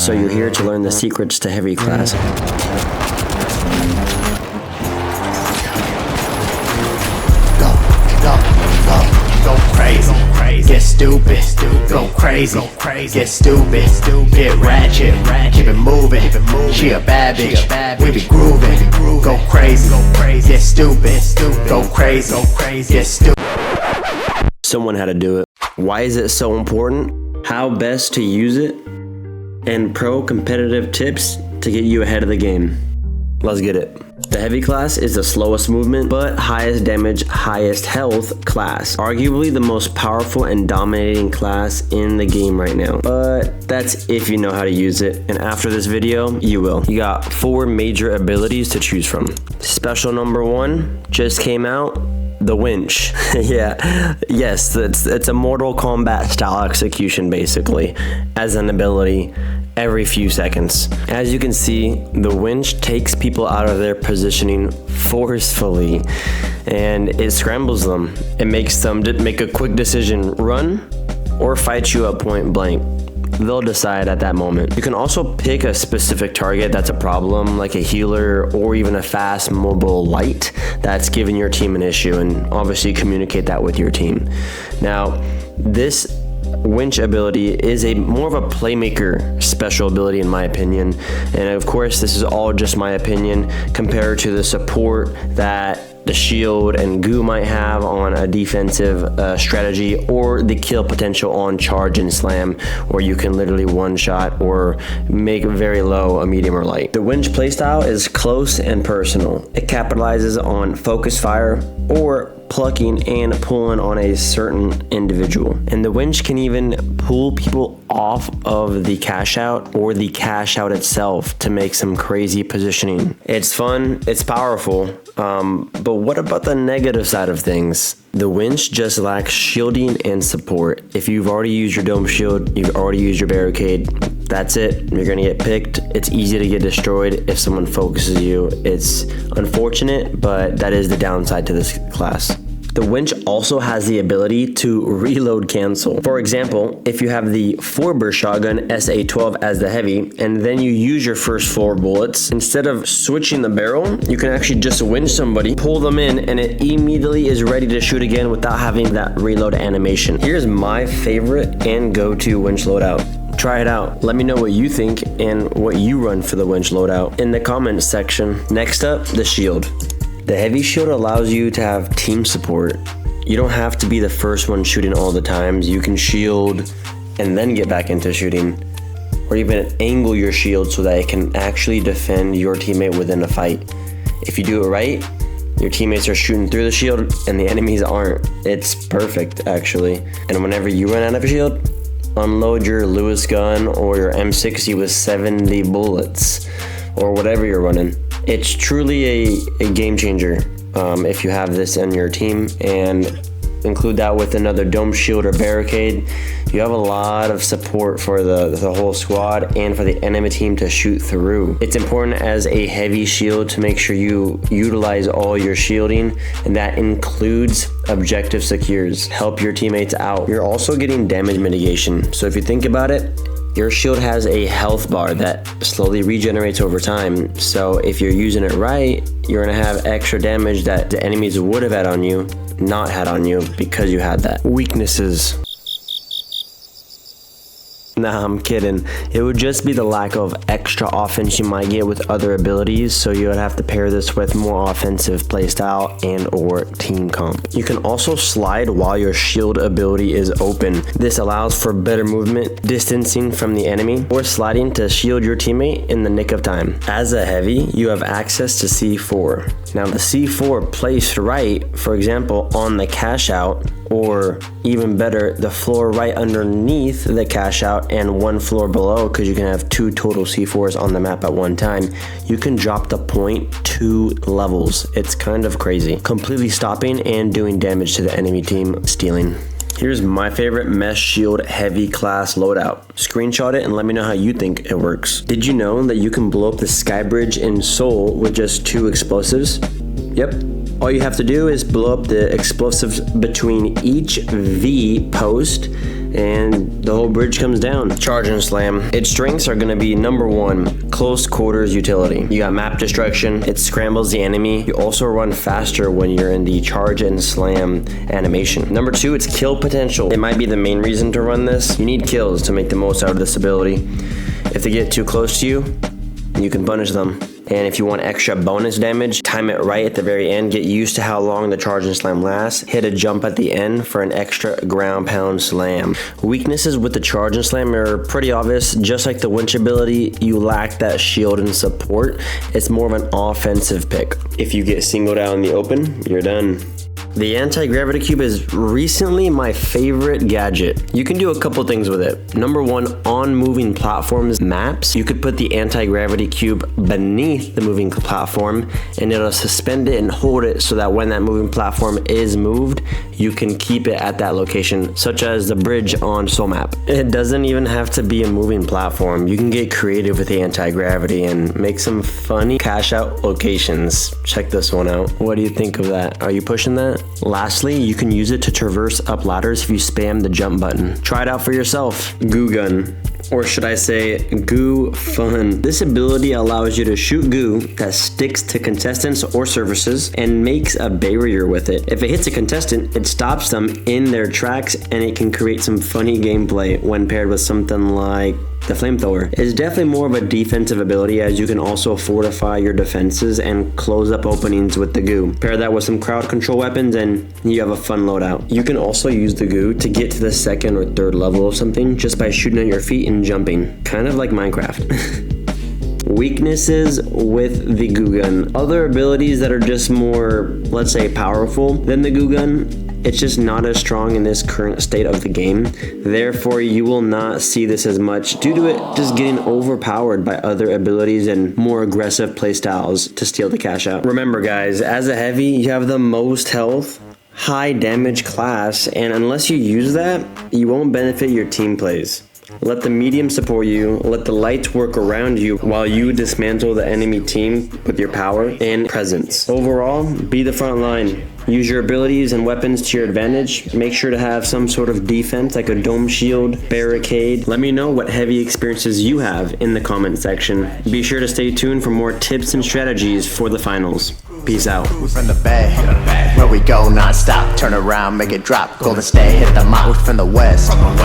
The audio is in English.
So you're here to learn the secrets to heavy class. Go crazy, get stupid, go crazy, get stupid, get ratchet, keep it moving. She a bad bitch, we be grooving. Go crazy, get stupid, go crazy, get stupid. Someone had to do it. Why is it so important? How best to use it? And pro competitive tips to get you ahead of the game. Let's get it. The heavy class is the slowest movement, but highest damage, highest health class. Arguably the most powerful and dominating class in the game right now. But that's if you know how to use it. And after this video, you will. You got 4 major abilities to choose from. Special number 1 just came out. The Winch. Yes, it's a Mortal Kombat style execution basically, as an ability every few seconds. As you can see, the Winch takes people out of their positioning forcefully, and it scrambles them. It makes them make a quick decision, run or fight you at point blank. They'll decide at that moment. You can also pick a specific target that's a problem, like a healer or even a fast mobile light that's giving your team an issue, and obviously communicate that with your team. Now, this Winch ability is more of a playmaker special ability in my opinion, and of course this is all just my opinion compared to the support that the shield and goo might have on a defensive strategy, or the kill potential on charge and slam, where you can literally one shot or make very low a medium or light. The Winch playstyle is close and personal. It capitalizes on focus fire or plucking and pulling on a certain individual. And the Winch can even pull people off of the cash out or the cash out itself to make some crazy positioning. It's fun, it's powerful, but what about the negative side of things? The Winch just lacks shielding and support. If you've already used your dome shield, you've already used your barricade, that's it. You're gonna get picked. It's easy to get destroyed if someone focuses you. It's unfortunate, but that is the downside to this class. The Winch also has the ability to reload cancel. For example, if you have the 4-burst shotgun SA-12 as the heavy, and then you use your first 4 bullets, instead of switching the barrel, you can actually just winch somebody, pull them in, and it immediately is ready to shoot again without having that reload animation. Here's my favorite and go-to Winch loadout. Try it out. Let me know what you think and what you run for the Winch loadout in the comments section. Next up, the shield. The heavy shield allows you to have team support. You don't have to be the first one shooting all the times. You can shield and then get back into shooting, or even angle your shield so that it can actually defend your teammate within a fight. If you do it right, your teammates are shooting through the shield and the enemies aren't. It's perfect actually. And whenever you run out of a shield, unload your Lewis gun or your M60 with 70 bullets or whatever you're running. It's truly a game changer if you have this in your team, and include that with another dome shield or barricade. You have a lot of support for the whole squad and for the enemy team to shoot through. It's important as a heavy shield to make sure you utilize all your shielding, and that includes objective secures. Help your teammates out. You're also getting damage mitigation. So if you think about it, your shield has a health bar that slowly regenerates over time. So if you're using it right, you're gonna have extra damage that the enemies would have had on you, not had on you, because you had that. Weaknesses. Nah, I'm kidding. It would just be the lack of extra offense you might get with other abilities, so you would have to pair this with more offensive playstyle and or team comp. You can also slide while your shield ability is open. This allows for better movement, distancing from the enemy, or sliding to shield your teammate in the nick of time. As a heavy, you have access to C4. Now the C4 placed right, for example, on the cash out, or even better, the floor right underneath the cash out and 1 floor below, because you can have 2 total C4s on the map at one time, you can drop the point 2 levels. It's kind of crazy. Completely stopping and doing damage to the enemy team stealing. Here's my favorite mesh shield heavy class loadout. Screenshot it and let me know how you think it works. Did you know that you can blow up the sky bridge in Seoul with just 2 explosives? Yep. All you have to do is blow up the explosives between each V post, and the whole bridge comes down. Charge and slam. Its strengths are gonna be number 1, close quarters utility. You got map destruction, it scrambles the enemy. You also run faster when you're in the charge and slam animation. Number 2, it's kill potential. It might be the main reason to run this. You need kills to make the most out of this ability. If they get too close to you, you can punish them. And if you want extra bonus damage, time it right at the very end. Get used to how long the charge and slam lasts. Hit a jump at the end for an extra ground pound slam. Weaknesses with the charge and slam are pretty obvious. Just like the Winch ability, you lack that shield and support. It's more of an offensive pick. If you get singled out in the open, you're done. The anti-gravity cube is recently my favorite gadget. You can do a couple things with it. Number 1, on moving platforms maps, you could put the anti-gravity cube beneath the moving platform and it'll suspend it and hold it so that when that moving platform is moved, you can keep it at that location, such as the bridge on Soul Map. It doesn't even have to be a moving platform. You can get creative with the anti-gravity and make some funny cash out locations. Check this one out. What do you think of that? Are you pushing that? Lastly, you can use it to traverse up ladders if you spam the jump button. Try it out for yourself. GooGun. Or should I say, goo fun. This ability allows you to shoot goo that sticks to contestants or surfaces and makes a barrier with it. If it hits a contestant, it stops them in their tracks and it can create some funny gameplay when paired with something like the flamethrower. It's definitely more of a defensive ability as you can also fortify your defenses and close up openings with the goo. Pair that with some crowd control weapons and you have a fun loadout. You can also use the goo to get to the 2nd or 3rd level of something just by shooting at your feet and jumping. Kind of like Minecraft. Weaknesses with the GooGun. Other abilities that are just more, let's say, powerful than the GooGun, it's just not as strong in this current state of the game. Therefore, you will not see this as much due to it just getting overpowered by other abilities and more aggressive playstyles to steal the cash out. Remember guys, as a heavy, you have the most health, high damage class, and unless you use that, you won't benefit your team plays. Let the medium support you, let the lights work around you while you dismantle the enemy team with your power and presence. Overall, be the front line. Use your abilities and weapons to your advantage. Make sure to have some sort of defense like a dome shield, barricade. Let me know what heavy experiences you have in the comment section. Be sure to stay tuned for more tips and strategies for the finals. Peace out. From the bay, where we go non-stop. Turn around, make it drop. Golden State, hit the mouth from the west.